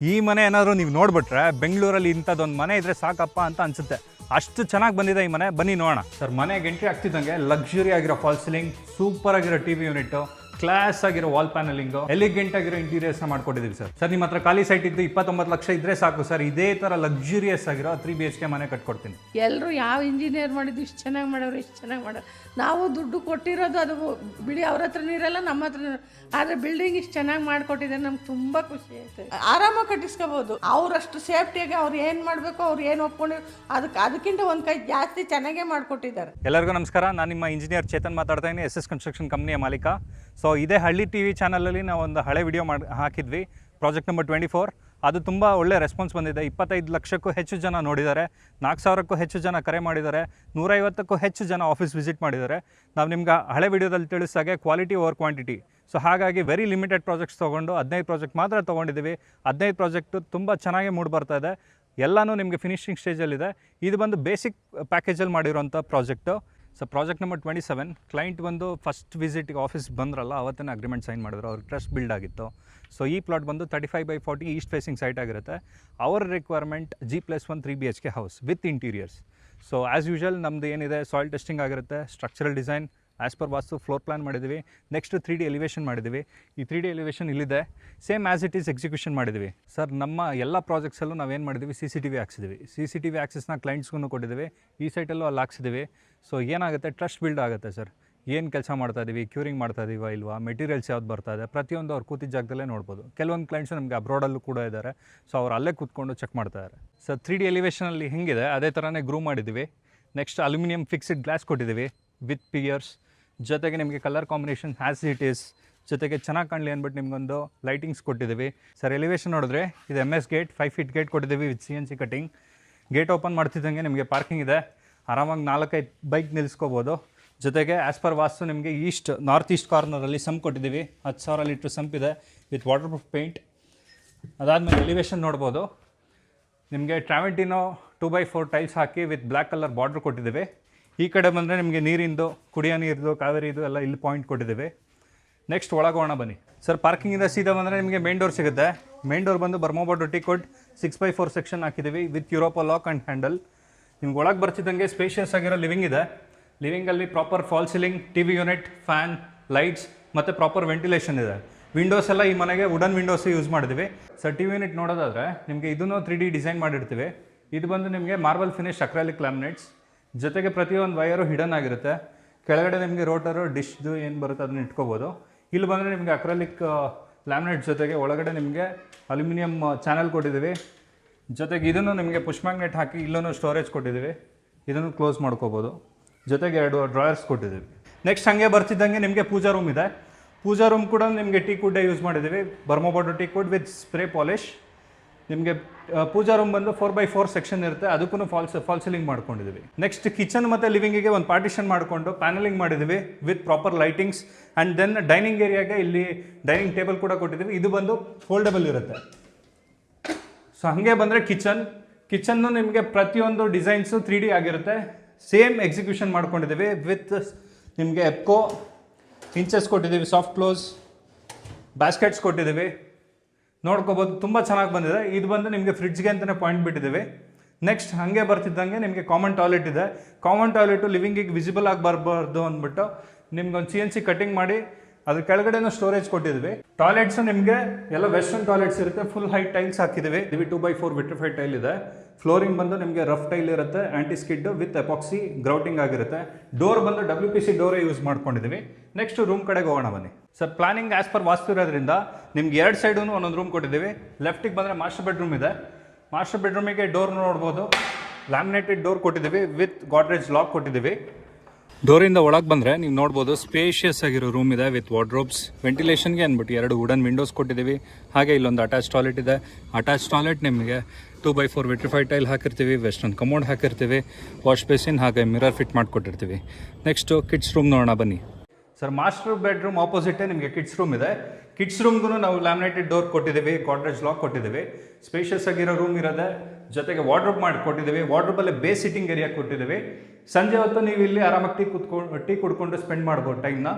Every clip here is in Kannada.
ಈ ಮನೆ ಏನಾದರೂ ನೀವು ನೋಡ್ಬಿಟ್ರೆ ಬೆಂಗಳೂರಲ್ಲಿ ಇಂಥದ್ದೊಂದು ಮನೆ ಇದ್ರೆ ಸಾಕಪ್ಪ ಅಂತ ಅನ್ಸುತ್ತೆ. ಅಷ್ಟು ಚೆನ್ನಾಗಿ ಬಂದಿದೆ ಈ ಮನೆ. ಬನ್ನಿ ನೋಡೋಣ. ಸರ್, ಮನೆಗೆ ಎಂಟ್ರಿ ಆಗ್ತಿದ್ದಂಗೆ ಲಕ್ಸುರಿ ಆಗಿರೋ ಫಾಲ್ ಸೀಲಿಂಗ್, ಸೂಪರ್ ಆಗಿರೋ ಟಿವಿ ಯೂನಿಟ್, ಕ್ಲಾಸ್ ಆಗಿರೋ ವಾಲ್ ಪ್ಯಾನಲಿಂಗ್, ಎಲಿಗೆಂಟ್ ಆಗಿರೋ ಇಂಟೀರಿಯರ್ಸ್ ಮಾಡ್ಕೊಟ್ಟಿದ್ದೀವಿ ಸರ್. ಸರ್, ನಿಮ್ಮ ಹತ್ರ ಖಾಲಿ ಸೈಟ್ ಇದ್ದು 29 ಲಕ್ಷ ಇದ್ರೆ ಸಾಕು ಸರ್, ಇದೇ ತರ ಲಕ್ಸುರಿಯಸ್ ಆಗಿರೋ 3 BHK ಮನೆ ಕಟ್ಕೊಡ್ತೀನಿ. ಎಲ್ಲರೂ ಯಾವ ಇಂಜಿನಿಯರ್ ಮಾಡಿದ್ದು ಇಷ್ಟು ಚೆನ್ನಾಗಿ ಮಾಡೋರು, ಇಷ್ಟು ಚೆನ್ನಾಗಿ ಮಾಡೋರು. ನಾವು ದುಡ್ಡು ಕೊಟ್ಟಿರೋದು ಅದು ಬಿಡಿ, ಅವ್ರ ಹತ್ರನೂ ಇರಲ್ಲ, ನಮ್ಮ ಹತ್ರ. ಆದರೆ ಬಿಲ್ಡಿಂಗ್ ಇಷ್ಟು ಚೆನ್ನಾಗಿ ಮಾಡಿಕೊಟ್ಟಿದ್ದಾರೆ, ನಮ್ಗೆ ತುಂಬ ಖುಷಿ ಆಯ್ತು. ಆರಾಮಾಗಿ ಕಟ್ಟಿಸ್ಕೋಬೋದು. ಅವರಷ್ಟು ಸೇಫ್ಟಿಯಾಗಿ ಅವ್ರು ಏನು ಮಾಡಬೇಕು, ಅವ್ರು ಏನು ಒಪ್ಕೊಂಡು ಅದಕ್ಕಿಂತ ಒಂದು ಕೈ ಜಾಸ್ತಿ ಚೆನ್ನಾಗೇ ಮಾಡಿಕೊಟ್ಟಿದ್ದಾರೆ. ಎಲ್ಲರಿಗೂ ನಮಸ್ಕಾರ. ನಾನು ನಿಮ್ಮ ಇಂಜಿನಿಯರ್ ಚೇತನ್ ಮಾತಾಡ್ತಾ ಇದ್ದೀನಿ, SS ಕನ್ಸ್ಟ್ರಕ್ಷನ್ ಕಂಪ್ನಿಯ ಮಾಲೀಕ. ಸೊ ಇದೇ ಹಳ್ಳಿ TV ಚಾನಲಲ್ಲಿ ನಾವು ಒಂದು ಹಳೆ ವಿಡಿಯೋ ಹಾಕಿದ್ವಿ, ಪ್ರಾಜೆಕ್ಟ್ ನಂಬರ್ 24. ಅದು ತುಂಬ ಒಳ್ಳೆ ರೆಸ್ಪಾನ್ಸ್ ಬಂದಿದೆ. 25 ಲಕ್ಷಕ್ಕೂ ಹೆಚ್ಚು ಜನ ನೋಡಿದ್ದಾರೆ, 4,000ಕ್ಕೂ ಹೆಚ್ಚು ಜನ ಕರೆ ಮಾಡಿದ್ದಾರೆ, 150ಕ್ಕೂ ಹೆಚ್ಚು ಜನ ಆಫೀಸ್ ವಿಸಿಟ್ ಮಾಡಿದ್ದಾರೆ. ನಾವು ನಿಮ್ಗೆ ಹಳೆ ವಿಡಿಯೋದಲ್ಲಿ ತಿಳಿಸಾಗೆ ಕ್ವಾಲಿಟಿ ಓವರ್ ಕ್ವಾಂಟಿಟಿ. ಸೊ ಹಾಗಾಗಿ ವೆರಿ ಲಿಮಿಟೆಡ್ ಪ್ರಾಜೆಕ್ಟ್ಸ್ ತೊಗೊಂಡು 15 ಪ್ರಾಜೆಕ್ಟ್ ಮಾತ್ರ ತೊಗೊಂಡಿದ್ದೀವಿ. 15 ಪ್ರಾಜೆಕ್ಟು ತುಂಬ ಚೆನ್ನಾಗಿ ಮೂಡಿ ಬರ್ತಾ ಇದೆ. ಎಲ್ಲನೂ ನಿಮಗೆ ಫಿನಿಶಿಂಗ್ ಸ್ಟೇಜಲ್ಲಿದೆ. ಇದು ಬಂದು ಬೇಸಿಕ್ ಪ್ಯಾಕೇಜಲ್ಲಿ ಮಾಡಿರೋಂಥ project. So project number 27, client ಬಂದು ಫಸ್ಟ್ ವಿಸಿಟಿಗೆ ಆಫೀಸ್ ಬಂದ್ರಲ್ಲ, ಅವತ್ತೇ ಅಗ್ರಿಮೆಂಟ್ ಸೈನ್ ಮಾಡಿದ್ರು. ಅವ್ರಿಗೆ ಟ್ರಸ್ಟ್ ಬಿಲ್ಡ್ ಆಗಿತ್ತು. ಸೊ ಈ ಪ್ಲಾಟ್ ಬಂದು 35/40 ಈಸ್ಟ್ ಫೇಸಿಂಗ್ ಸೈಟ್ ಆಗಿರುತ್ತೆ. ಅವರ requirement G+1 3 BHK house with interiors. So as usual ನಮ್ಮದು ಏನಿದೆ, ಸಾಯಿಲ್ ಟೆಸ್ಟಿಂಗ್ ಆಗಿರುತ್ತೆ, ಸ್ಟ್ರಕ್ಚರಲ್ ಡಿಸೈನ್ ಆ್ಯಸ್ ಪರ್ ವಾಸ್ತು, ಫ್ಲೋರ್ ಪ್ಲಾನ್ ಮಾಡಿದ್ದೀವಿ. ನೆಕ್ಸ್ಟ್ 3D ಎಲಿವೇಷನ್ ಮಾಡಿದ್ದೀವಿ. ಈ 3D ಎಲಿವೇಷನ್ ಇಲ್ಲಿದೆ, same as it is execution ಮಾಡಿದ್ದೀವಿ. ಸರ್, ನಮ್ಮ ಎಲ್ಲ ಪ್ರಾಜೆಕ್ಟ್ಸಲ್ಲೂ ನಾವೇನು ಮಾಡಿದ್ದೀವಿ, CCTV ಹಾಕ್ಸಿದ್ದೀವಿ. CCTV ಆಕ್ಸೆಸ್ನ ಕ್ಲೈಂಟ್ಸ್ಗೂ ಕೊಟ್ಟಿದ್ದೀವಿ. ಈ ಸೈಟಲ್ಲೂ ಅಲ್ಲಿ ಹಾಕ್ಸಿದ್ದೀವಿ. ಸೊ ಏನಾಗುತ್ತೆ, ಟ್ರಸ್ಟ್ ಬಿಲ್ಡ್ ಆಗುತ್ತೆ ಸರ್. ಏನು ಕೆಲಸ ಮಾಡ್ತಾ ಇದ್ದೀವಿ, ಕ್ಯೂರಿಂಗ್ ಮಾಡ್ತಾ ಇದೀವಾ ಇಲ್ವಾ, ಮೆಟೀರಿಯಲ್ಸ್ ಯಾವ್ದು ಬರ್ತಾ ಇದೆ, ಪ್ರತಿಯೊಂದು ಅವ್ರು ಕೂತಿದ್ದ ಜಾಗದಲ್ಲೇ ನೋಡ್ಬೋದು. ಕೆಲವೊಂದು ಕ್ಲೈಂಟ್ಸು ನಮಗೆ ಅಬ್ರಾಡಲ್ಲೂ ಕೂಡ ಇದ್ದಾರೆ. ಸೊ ಅವ್ರು ಅಲ್ಲೇ ಕೂತ್ಕೊಂಡು ಚೆಕ್ ಮಾಡ್ತಾ ಇದ್ದಾರೆ. ಸರ್, 3D ಎಲಿವೇಷನಲ್ಲಿ ಹೆಂಗಿದೆ ಅದೇ ಥರನೇ ಗ್ರೂ ಮಾಡಿದ್ದೀವಿ. ನೆಕ್ಸ್ಟ್ ಅಲ್ಯೂಮಿನಿಯಂ ಫಿಕ್ಸ್ಡ್ ಗ್ಲಾಸ್ ಕೊಟ್ಟಿದ್ದೀವಿ ವಿತ್ ಪಿಯರ್ಸ್. ಜೊತೆಗೆ ನಿಮಗೆ colour combination as it is, ಜೊತೆಗೆ ಚೆನ್ನಾಗಿ ಕಾಣಲಿ ಅಂದ್ಬಿಟ್ಟು ನಿಮಗೊಂದು ಲೈಟಿಂಗ್ಸ್ ಕೊಟ್ಟಿದ್ದೀವಿ. ಸರ್, ಎಲಿವೇಷನ್ ನೋಡಿದ್ರೆ ಇದು MS ಗೇಟ್, 5 ಫೀಟ್ ಗೇಟ್ ಕೊಟ್ಟಿದ್ದೀವಿ with CNC cutting. Gate open ಮಾಡ್ತಿದ್ದಂಗೆ ನಿಮಗೆ ಪಾರ್ಕಿಂಗ್ ಇದೆ, ಆರಾಮಾಗಿ 4-5 ಬೈಕ್ ನಿಲ್ಲಿಸ್ಕೋಬೋದು. ಜೊತೆಗೆ ಆ್ಯಸ್ ಪರ್ ವಾಸ್ತು ನಿಮಗೆ ನಾರ್ತ್ ಈಸ್ಟ್ ಕಾರ್ನರಲ್ಲಿ ಸಂಪ್ ಕೊಟ್ಟಿದ್ದೀವಿ. 10,000 ಲೀಟ್ರ್ ಸಂಪ್ ಇದೆ ವಿತ್ ವಾಟರ್ ಪ್ರೂಫ್ ಪೇಂಟ್. ಅದಾದಮೇಲೆ ಎಲಿವೇಷನ್ ನೋಡ್ಬೋದು, ನಿಮಗೆ ಟ್ರಾವೆಂಟಿನೋ 2x4 tiles hockey with black colour border ಕೊಟ್ಟಿದ್ದೀವಿ. ಈ ಕಡೆ ಬಂದರೆ ನಿಮಗೆ ನೀರಿಂದು, ಕುಡಿಯೋ ನೀರಿದು, ಕಾವೇರಿದು ಎಲ್ಲ ಇಲ್ಲಿ ಪಾಯಿಂಟ್ ಕೊಟ್ಟಿದ್ದೀವಿ. ನೆಕ್ಸ್ಟ್ ಒಳಗೋಣ ಬನ್ನಿ. ಸರ್, ಪಾರ್ಕಿಂಗಿಂದ ಸೀದಾ ಬಂದರೆ ನಿಮಗೆ ಮೇನ್ ಡೋರ್ ಸಿಗುತ್ತೆ. ಮೇನ್ ಡೋರ್ ಬಂದು ಬರ್ಮೋಬೋರ್ಡ್ ಟೀಕೋಡ್ 6x4 ಸೆಕ್ಷನ್ ಹಾಕಿದ್ದೀವಿ with Europa lock and handle. ನಿಮ್ಗೆ ಒಳಗೆ ಬರ್ತಿದ್ದಂಗೆ ಸ್ಪೇಷಿಯಸ್ ಆಗಿರೋ ಲಿವಿಂಗ್ ಇದೆ. ಲಿವಿಂಗಲ್ಲಿ proper fall ceiling, TV unit, fan, lights ಮತ್ತು ಪ್ರಾಪರ್ ವೆಂಟಿಲೇಷನ್ ಇದೆ. ವಿಂಡೋಸ್ ಎಲ್ಲ ಈ ಮನೆಗೆ ವುಡನ್ ವಿಂಡೋಸ್ ಯೂಸ್ ಮಾಡಿದ್ವಿ. ಸರ್, TV ಯೂನಿಟ್ ನೋಡೋದಾದರೆ ನಿಮಗೆ ಇದನ್ನು 3D ಡಿಸೈನ್ ಮಾಡಿರ್ತೀವಿ. ಇದು ಬಂದು ನಿಮಗೆ ಮಾರ್ಬಲ್ ಫಿನಿಶ್ ಅಕ್ರಾಲಿಕ್ ಲ್ಯಾಮಿನೇಟ್ಸ್. ಜೊತೆಗೆ ಪ್ರತಿಯೊಂದು ವೈರು ಹಿಡನ್ ಆಗಿರುತ್ತೆ. ಕೆಳಗಡೆ ನಿಮಗೆ ರೋಟರು, ಡಿಶ್ದು ಏನು ಬರುತ್ತೆ ಅದನ್ನ ಇಟ್ಕೋಬೋದು. ಇಲ್ಲಿ ಬಂದರೆ ನಿಮಗೆ ಅಕ್ರಾಲಿಕ್ ಲ್ಯಾಮಿನೇಟ್ ಜೊತೆಗೆ ಒಳಗಡೆ ನಿಮಗೆ ಅಲ್ಯೂಮಿನಿಯಂ ಚಾನಲ್ ಕೊಟ್ಟಿದ್ದೀವಿ. ಜೊತೆಗೆ ಇದನ್ನು ನಿಮಗೆ ಪುಷ್ ಮ್ಯಾಗ್ನೆಟ್ ಹಾಕಿ ಇಲ್ಲೂ ಸ್ಟೋರೇಜ್ ಕೊಟ್ಟಿದ್ದೀವಿ. ಇದನ್ನು ಕ್ಲೋಸ್ ಮಾಡ್ಕೋಬೋದು. ಜೊತೆಗೆ 2 ಡ್ರಾಯರ್ಸ್ ಕೊಟ್ಟಿದ್ದೀವಿ. ನೆಕ್ಸ್ಟ್ ಹಾಗೆ ಬರ್ತಿದ್ದಂಗೆ ನಿಮಗೆ ಪೂಜಾ ರೂಮ್ ಇದೆ. ಪೂಜಾ ರೂಮ್ ಕೂಡ ನಿಮಗೆ ಟೀಕುಡ್ಡೇ ಯೂಸ್ ಮಾಡಿದ್ದೀವಿ, ಬರ್ಮೋಬೋರ್ಡ್ ಟೀಕುಡ್ ವಿತ್ ಸ್ಪ್ರೇ ಪಾಲಿಶ್. ನಿಮಗೆ ಪೂಜಾ ರೂಮ್ ಬಂದು 4x4 ಸೆಕ್ಷನ್ ಇರುತ್ತೆ, ಅದಕ್ಕೂ ಫಾಲ್ ಸೀಲಿಂಗ್ ಮಾಡ್ಕೊಂಡಿದ್ದೀವಿ. ನೆಕ್ಸ್ಟ್ ಕಿಚನ್ ಮತ್ತು ಲಿವಿಂಗಿಗೆ ಒಂದು ಪಾರ್ಟಿಷನ್ ಮಾಡಿಕೊಂಡು ಪ್ಯಾನಲಿಂಗ್ ಮಾಡಿದ್ದೀವಿ with proper lightings. And then dining ಏರಿಯಾಗೆ ಇಲ್ಲಿ ಡೈನಿಂಗ್ ಟೇಬಲ್ ಕೂಡ ಕೊಟ್ಟಿದ್ದೀವಿ. ಇದು ಬಂದು ಫೋಲ್ಡಬಲ್ ಇರುತ್ತೆ. ಸೊ ಹಾಗೆ ಬಂದರೆ ಕಿಚನ್ನು ನಿಮಗೆ ಪ್ರತಿಯೊಂದು ಡಿಸೈನ್ಸು 3D ಆಗಿರುತ್ತೆ. ಸೇಮ್ ಎಕ್ಸಿಕ್ಯೂಷನ್ ಮಾಡ್ಕೊಂಡಿದ್ದೀವಿ ವಿತ್ ನಿಮಗೆ ಎಪ್ಕೋ ಇಂಚಸ್ ಕೊಟ್ಟಿದ್ದೀವಿ, ಸಾಫ್ಟ್ ಕ್ಲೋಸ್, ಬ್ಯಾಸ್ಕೆಟ್ಸ್ ಕೊಟ್ಟಿದ್ದೀವಿ. ನೋಡ್ಕೋಬೋದು, ತುಂಬ ಚೆನ್ನಾಗಿ ಬಂದಿದೆ. ಇದು ಬಂದು ನಿಮಗೆ ಫ್ರಿಡ್ಜ್ಗೆ ಅಂತಲೇ ಪಾಯಿಂಟ್ ಬಿಟ್ಟಿದ್ದೀವಿ. ನೆಕ್ಸ್ಟ್ ಹಾಗೆ ಬರ್ತಿದ್ದಂಗೆ ನಿಮಗೆ ಕಾಮನ್ ಟಾಯ್ಲೆಟ್ ಇದೆ. ಕಾಮನ್ ಟಾಯ್ಲೆಟು ಲಿವಿಂಗಿಗೆ ವಿಸಿಬಲ್ ಆಗಿ ಬರಬಾರ್ದು ಅಂದ್ಬಿಟ್ಟು ನಿಮ್ಗೊಂದು CNC ಕಟಿಂಗ್ ಮಾಡಿ ಅದ್ರ ಕೆಳಗಡೆನೂ ಸ್ಟೋರೇಜ್ ಕೊಟ್ಟಿದ್ವಿ. ಟಾಯ್ಲೆಟ್ಸು ನಿಮಗೆ ಎಲ್ಲ ವೆಸ್ಟರ್ನ್ ಟಾಯ್ಲೆಟ್ಸ್ ಇರುತ್ತೆ, ಫುಲ್ ಹೈಟ್ ಟೈಲ್ಸ್ ಹಾಕಿದ್ದೀವಿ. 2x4 ವಿಟ್ರಿಫೈಡ್ ಟೈಲ್ ಇದೆ. ಫ್ಲೋರಿಂಗ್ ಬಂದು ನಿಮಗೆ ರಫ್ ಟೈಲ್ ಇರುತ್ತೆ, ಆ್ಯಂಟಿ ಸ್ಕಿಡ್ ವಿತ್ ಎಪಾಕ್ಸಿ ಗ್ರೌಟಿಂಗ್ ಆಗಿರುತ್ತೆ. ಡೋರ್ ಬಂದು WPC ಡೋರೇ ಯೂಸ್ ಮಾಡ್ಕೊಂಡಿದ್ದೀವಿ. ನೆಕ್ಸ್ಟ್ ರೂಮ್ ಕಡೆಗೆ ಹೋಗೋಣ ಬನ್ನಿ. ಸರ್, ಪ್ಲಾನಿಂಗ್ ಆ್ಯಸ್ ಪರ್ ವಾಸ್ತು ಇರೋದ್ರಿಂದ ನಿಮ್ಗೆ 2 ಸೈಡೂ ಒಂದೊಂದು ರೂಮ್ ಕೊಟ್ಟಿದ್ದೀವಿ. ಲೆಫ್ಟಿಗೆ ಬಂದರೆ ಮಾಸ್ಟರ್ ಬೆಡ್ರೂಮ್ ಇದೆ. ಮಾಸ್ಟರ್ ಬೆಡ್ರೂಮಿಗೆ ಡೋರ್ ನೋಡ್ಬೋದು, ಲ್ಯಾಮಿನೇಟೆಡ್ ಡೋರ್ ಕೊಟ್ಟಿದ್ದೀವಿ ವಿತ್ ಗಾಡ್ರೇಜ್ ಲಾಕ್ ಕೊಟ್ಟಿದ್ದೀವಿ. ಡೋರಿಂದ ಒಳಗೆ ಬಂದರೆ ನೀವು ನೋಡ್ಬೋದು, ಸ್ಪೇಷಿಯಸ್ ಆಗಿರೋ ರೂಮ್ ಇದೆ ವಿತ್ ವಾರ್ಡ್ರೋಬ್ಸ್. ವೆಂಟಿಲೇಷನ್ಗೆ ಅಂದ್ಬಿಟ್ಟು 2 ವುಡನ್ ವಿಂಡೋಸ್ ಕೊಟ್ಟಿದ್ದೀವಿ. ಹಾಗೆ ಇಲ್ಲೊಂದು ಅಟ್ಯಾಚ್ ಟಾಯ್ಲೆಟ್ ಇದೆ. ಅಟ್ಯಾಚ್ ಟಾಯ್ಲೆಟ್ ನಿಮಗೆ 2x4 ವಿಟ್ರಿಫೈಡ್ ಟೈಲ್ ಹಾಕಿರ್ತೀವಿ, ವೆಸ್ಟರ್ನ್ ಕಮೋಡ್ ಹಾಕಿರ್ತೀವಿ, ವಾಶ್ ಬೇಸಿನ್ ಹಾಗೆ ಮಿರರ್ ಫಿಟ್ ಮಾಡಿಕೊಟ್ಟಿರ್ತೀವಿ. ನೆಕ್ಸ್ಟು ಕಿಡ್ಸ್ ರೂಮ್ ನೋಡೋಣ ಬನ್ನಿ. ಸರ್, ಮಾಸ್ಟರ್ ಬೆಡ್ರೂಮ್ ಆಪೋಸಿಟೇ ನಿಮಗೆ ಕಿಡ್ಸ್ ರೂಮ್ ಇದೆ. ಕಿಡ್ಸ್ ರೂಮ್ಗೂ ನಾವು ಲ್ಯಾಮಿನೇಟೆಡ್ ಡೋರ್ ಕೊಟ್ಟಿದ್ದೀವಿ, ಗಾಡ್ರೇಜ್ ಲಾಕ್ ಕೊಟ್ಟಿದ್ದೀವಿ. ಸ್ಪೇಷಿಯಸ್ ಆಗಿರೋ ರೂಮ್ ಇರೋದೆ. ಜೊತೆಗೆ ವಾರ್ಡ್ರೋಬ್ ಮಾಡಿ ಕೊಟ್ಟಿದ್ದೀವಿ. ವಾರ್ಡ್ರೋಬಲ್ಲೇ ಬೇಸ್ ಸಿಟ್ಟಿಂಗ್ ಏರಿಯಾ ಕೊಟ್ಟಿದ್ದೀವಿ. ಸಂಜೆ ಹೊತ್ತು ನೀವು ಇಲ್ಲಿ ಆರಾಮಾಗಿ ಟೀ ಕುಡ್ಕೊಂಡು ಸ್ಪೆಂಡ್ ಮಾಡ್ಬೋದು ಟೈಮ್ನ.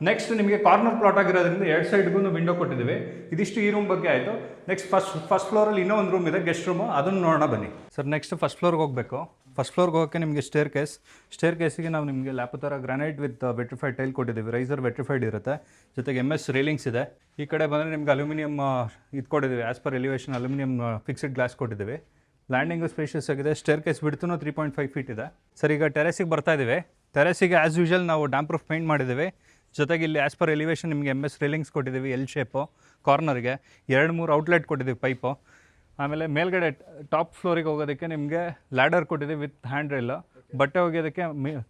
ನೆಕ್ಸ್ಟ್ ನಿಮಗೆ ಕಾರ್ನರ್ ಪ್ಲಾಟ್ ಆಗಿರೋದ್ರಿಂದ 2 ಸೈಡ್ಗೂ ವಿಂಡೋ ಕೊಟ್ಟಿದ್ದೀವಿ. ಇದಿಷ್ಟು ಈ ರೂಮ್ ಬಗ್ಗೆ ಆಯಿತು. ನೆಕ್ಸ್ಟ್ ಫಸ್ಟ್ ಫ್ಲೋರಲ್ಲಿ ಇನ್ನೂ ಒಂದು ರೂಮ್ ಇದೆ, ಗೆಸ್ಟ್ ರೂಮು, ಅದನ್ನು ನೋಡೋಣ ಬನ್ನಿ ಸರ್. ನೆಕ್ಸ್ಟ್ ಫಸ್ಟ್ ಫ್ಲೋರ್ಗೆ ಹೋಗಬೇಕು. ಫಸ್ಟ್ ಫ್ಲೋರ್ಗೆ ಹೋಗೋಕ್ಕೆ ನಿಮಗೆ ಸ್ಟೇರ್ ಕೇಸಿಗೆ ನಾವು ನಿಮಗೆ ಲ್ಯಾಪುತರ ಗ್ರಾನೈಟ್ ವಿತ್ ವೆಟ್ರಿಫೈಡ್ ಟೈಲ್ ಕೊಟ್ಟಿದ್ದೀವಿ. ರೈಸರ್ ವೆಟ್ರಿಫೈಡ್ ಇರುತ್ತೆ, ಜೊತೆಗೆ MS ರೇಲಿಂಗ್ಸ್ ಇದೆ. ಈ ಕಡೆ ಬಂದರೆ ನಿಮಗೆ ಅಲ್ಯೂಮಿನಿಯಂ ಇದು ಕೊಟ್ಟಿದ್ದೀವಿ, as per elevation aluminium fixed glass ಕೊಟ್ಟಿದ್ದೀವಿ. ಲ್ಯಾಂಡಿಂಗು ಸ್ಪೇಷಿಯಸ್ ಆಗಿದೆ. ಸ್ಟೇರ್ ಕೇಸ್ ಬಿಡ್ತು 3.5 ಫೀಟ್ ಇದೆ ಸರ್. ಈಗ ಟೆರೆಸಿಗೆ ಬರ್ತಾ ಇದ್ದೀವಿ. ಟೆರೆಸಿಗೆ ಆ್ಯಸ್ ಯೂಶಲ್ ನಾವು ಡ್ಯಾಂಪ್ ಪ್ರೂಫ್ ಪೇಂಟ್ ಮಾಡಿದ್ದೀವಿ. ಜೊತೆಗೆ ಇಲ್ಲಿ ಆ್ಯಸ್ ಪರ್ ಎಲಿವೇಷನ್ ನಿಮಗೆ MS ರೇಲಿಂಗ್ಸ್ ಕೊಟ್ಟಿದ್ದೀವಿ, L ಶೇಪು. ಕಾರ್ನರ್ಗೆ 2-3 ಔಟ್ಲೆಟ್ ಕೊಟ್ಟಿದ್ದೀವಿ ಪೈಪು. ಆಮೇಲೆ ಮೇಲ್ಗಡೆ ಟಾಪ್ ಫ್ಲೋರಿಗೆ ಹೋಗೋದಕ್ಕೆ ನಿಮಗೆ ಲ್ಯಾಡರ್ ಕೊಟ್ಟಿದ್ದೀವಿ ವಿತ್ ಹ್ಯಾಂಡ್ ರೈಲ್. ಬಟ್ಟೆ ಒಗೆಯೋದಕ್ಕೆ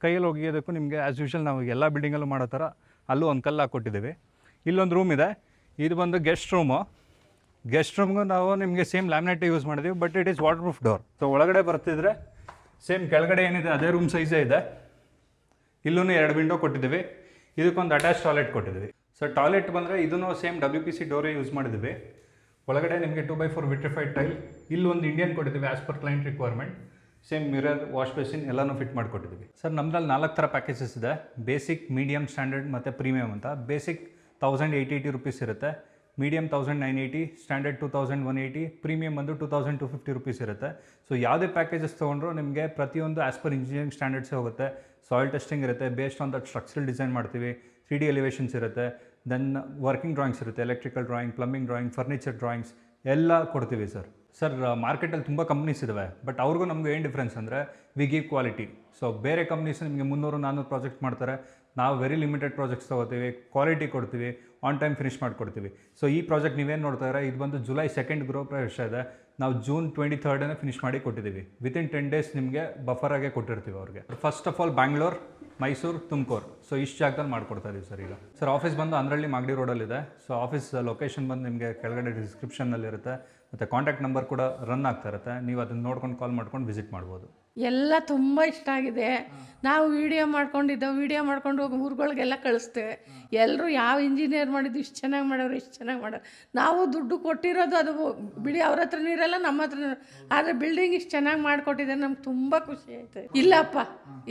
ಕೈಯಲ್ಲಿ ಒಗೆಯೋದಕ್ಕೂ ನಿಮಗೆ ಆ್ಯಸ್ ಯೂಶಲ್ ನಾವು ಎಲ್ಲ ಬಿಲ್ಡಿಂಗಲ್ಲೂ ಮಾಡೋ ಥರ ಅಲ್ಲೂ ಒಂದು ಕಲ್ಲು ಹಾಕ್ಕೊಟ್ಟಿದ್ದೀವಿ. ಇಲ್ಲೊಂದು ರೂಮ್ ಇದೆ, ಇದು ಬಂದು ಗೆಸ್ಟ್ ರೂಮು. ಗೆಸ್ಟ್ ರೂಮ್ಗೂ ನಾವು ನಿಮಗೆ ಸೇಮ್ ಲ್ಯಾಮಿನೇಟ್ ಯೂಸ್ ಮಾಡಿದ್ದೀವಿ, but it is water proof door. So ಒಳಗಡೆ ಬರ್ತಿದ್ರೆ ಸೇಮ್ ಕೆಳಗಡೆ ಏನಿದೆ ಅದೇ ರೂಮ್ ಸೈಜೇ ಇದೆ. ಇಲ್ಲೂ 2 ವಿಂಡೋ ಕೊಟ್ಟಿದ್ದೀವಿ. ಇದಕ್ಕೊಂದು ಅಟ್ಯಾಚ್ ಟಾಯ್ಲೆಟ್ ಕೊಟ್ಟಿದ್ದೀವಿ. ಸೊ ಟಾಯ್ಲೆಟ್ ಬಂದರೆ ಇದನ್ನು ಸೇಮ್ WPC ಡೋರೇ ಯೂಸ್ ಮಾಡಿದ್ದೀವಿ. ಒಳಗಡೆ ನಿಮಗೆ 2x4 ವಿಟ್ರಿಫೈಡ್ ಟೈಲ್. ಇಲ್ಲೊಂದು ಇಂಡಿಯನ್ ಕೊಟ್ಟಿದ್ದೀವಿ as per client requirement. Same mirror, wash basin ಎಲ್ಲನೂ ಫಿಟ್ ಮಾಡಿಕೊಟ್ಟಿದ್ದೀವಿ ಸರ್. ನಮ್ಮದ್ರಲ್ಲಿ 4 ಥರ ಪ್ಯಾಕೇಜಸ್ ಇದೆ, ಬೇಸಿಕ್, ಮೀಡಿಯಮ್, ಸ್ಟ್ಯಾಂಡರ್ಡ್ ಮತ್ತು ಪ್ರೀಮಿಯಮ್ ಅಂತ. ಬೇಸಿಕ್ 1880 ರುಪೀಸ್ ಇರುತ್ತೆ, ಮೀಡಿಯಮ್ 1980, ಸ್ಟ್ಯಾಂಡರ್ಡ್ 2180, ಪ್ರೀಮಿಯಮ್ ಬಂದು 2250 ರುಪೀಸ್ ಇರುತ್ತೆ. ಸೊ ಯಾವುದೇ ಪ್ಯಾಕೇಜಸ್ ತೊಗೊಂಡ್ರು ನಿಮಗೆ ಪ್ರತಿಯೊಂದು ಆ್ಯಸ್ ಪರ್ ಇಂಜಿನಿಯರಿಂಗ್ ಸ್ಟ್ಯಾಂಡರ್ಡ್ಸೇ ಹೋಗುತ್ತೆ. ಸಾಯಿಲ್ ಟೆಸ್ಟಿಂಗ್ ಇರುತ್ತೆ, based on that structural design ಮಾಡ್ತೀವಿ. 3D ಎಲಿವೇಷನ್ಸ್ ಇರುತ್ತೆ, ದೆನ್ ವರ್ಕಿಂಗ್ ಡ್ರಾಯಿಂಗ್ಸ್ ಇರುತ್ತೆ, electrical drawing, plumbing drawing, furniture drawings ಎಲ್ಲ ಕೊಡ್ತೀವಿ ಸರ್. ಮಾರ್ಕೆಟಲ್ಲಿ ತುಂಬ ಕಂಪ್ನೀಸ್ ಇದ್ದಾವೆ, ಬಟ್ ಅವ್ರಿಗೂ ನಮ್ಗೆ ಏನು ಡಿಫ್ರೆನ್ಸ್ ಅಂದರೆ ವಿ ಗಿವ್ ಕ್ವಾಲಿಟಿ. ಸೊ ಬೇರೆ ಕಂಪ್ನೀಸ್ ನಿಮಗೆ 300-400 ಪ್ರಾಜೆಕ್ಟ್ ಮಾಡ್ತಾರೆ, ನಾವು ವೆರಿ ಲಿಮಿಟೆಡ್ ಪ್ರಾಜೆಕ್ಟ್ಸ್ ತೊಗೋತೀವಿ, ಕ್ವಾಲಿಟಿ ಕೊಡ್ತೀವಿ, ಆನ್ ಟೈಮ್ ಫಿನಿಷ್ ಮಾಡಿಕೊಡ್ತೀವಿ. ಸೊ ಈ ಪ್ರಾಜೆಕ್ಟ್ ನೀವೇನು ನೋಡ್ತಾ ಇದ್ದಾರೆ, ಇದು ಬಂದು ಜುಲೈ 2 ಗೃಹ ಪ್ರವೇಶ ಇದೆ. ನಾವು ಜೂನ್ 23 ಫಿನಿಷ್ ಮಾಡಿ ಕೊಟ್ಟಿದ್ದೀವಿ. ವಿತಿನ್ 10 ಡೇಸ್ ನಿಮಗೆ ಬಫರಾಗೆ ಕೊಟ್ಟಿರ್ತೀವಿ ಅವ್ರಿಗೆ. First of all Bangalore, Mysuru, Tumakuru, so ಇಷ್ಟು ಜಾಗದಲ್ಲಿ ಮಾಡ್ಕೊಡ್ತಾ ಇದೀವಿ ಸರ್. ಈಗ ಸರ್ ಆಫೀಸ್ ಬಂದು ಅಂದ್ರಳ್ಳಿ ಮಾಗಡಿ ರೋಡಲ್ಲಿದೆ. ಸೊ ಆಫೀಸ್ ಲೊಕೇಶನ್ ಬಂದು ನಿಮಗೆ ಕೆಳಗಡೆ ಡಿಸ್ಕ್ರಿಪ್ಷನ್ನಲ್ಲಿರುತ್ತೆ, ಮತ್ತು ಕಾಂಟ್ಯಾಕ್ಟ್ ನಂಬರ್ ಕೂಡ ರನ್ ಆಗ್ತಾ ಇರುತ್ತೆ. ನೀವು ಅದನ್ನು ನೋಡ್ಕೊಂಡು ಕಾಲ್ ಮಾಡ್ಕೊಂಡು ವಿಸಿಟ್ ಮಾಡ್ಬೋದು. ಎಲ್ಲ ತುಂಬ ಇಷ್ಟ ಆಗಿದೆ. ನಾವು ವೀಡಿಯೋ ಮಾಡ್ಕೊಂಡು ಹೋಗಿ ಊರುಗಳಿಗೆಲ್ಲ ಕಳಿಸ್ತೇವೆ. ಎಲ್ಲರೂ ಯಾವ ಇಂಜಿನಿಯರ್ ಮಾಡಿದ್ದು ಇಷ್ಟು ಚೆನ್ನಾಗಿ ಮಾಡೋರು, ಇಷ್ಟು ಚೆನ್ನಾಗಿ ಮಾಡೋರು. ನಾವು ದುಡ್ಡು ಕೊಟ್ಟಿರೋದು ಅದು ಬಿಡಿ, ಅವ್ರ ಹತ್ರನೂ ಇರಲ್ಲ, ನಮ್ಮ ಹತ್ರ. ಆದರೆ ಬಿಲ್ಡಿಂಗ್ ಇಷ್ಟು ಚೆನ್ನಾಗಿ ಮಾಡಿಕೊಟ್ಟಿದ್ದಾರೆ, ನಮ್ಗೆ ತುಂಬ ಖುಷಿ ಆಯಿತು. ಇಲ್ಲಪ್ಪ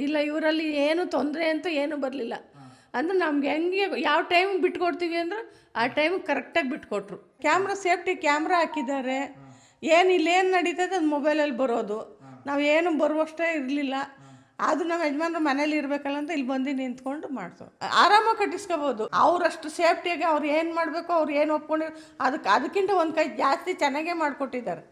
ಇಲ್ಲ, ಇವರಲ್ಲಿ ಏನು ತೊಂದರೆ ಅಂತೂ ಏನೂ ಬರಲಿಲ್ಲ. ಅಂದರೆ ನಮ್ಗೆ ಹೆಂಗೆ ಯಾವ ಟೈಮಿಗೆ ಬಿಟ್ಕೊಡ್ತೀವಿ ಅಂದ್ರೆ ಆ ಟೈಮಿಗೆ ಕರೆಕ್ಟಾಗಿ ಬಿಟ್ಕೊಟ್ರು. ಕ್ಯಾಮ್ರಾ, ಸೇಫ್ಟಿ ಕ್ಯಾಮ್ರಾ ಹಾಕಿದ್ದಾರೆ. ಇಲ್ಲೇನು ನಡೀತದೆ ಅದು ಮೊಬೈಲಲ್ಲಿ ಬರೋದು. ನಾವು ಏನು ಬರುವಷ್ಟೇ ಇರಲಿಲ್ಲ. ಅದು ನಮ್ಮ ಯಜಮಾನ್ರು ಮನೇಲಿ ಇರಬೇಕಲ್ಲ ಅಂತ ಇಲ್ಲಿ ಬಂದು ನಿಂತ್ಕೊಂಡು ಮಾಡ್ತಾರೆ. ಆರಾಮಾಗಿ ಕಟ್ಟಿಸ್ಕೋಬೋದು. ಅವರಷ್ಟು ಸೇಫ್ಟಿಯಾಗಿ ಅವ್ರು ಏನು ಮಾಡಬೇಕು, ಅವ್ರು ಏನು ಒಪ್ಕೊಂಡಿರೋ ಅದಕ್ಕಿಂತ ಒಂದು ಕೈ ಜಾಸ್ತಿ ಚೆನ್ನಾಗೇ ಮಾಡಿಕೊಟ್ಟಿದ್ದಾರೆ.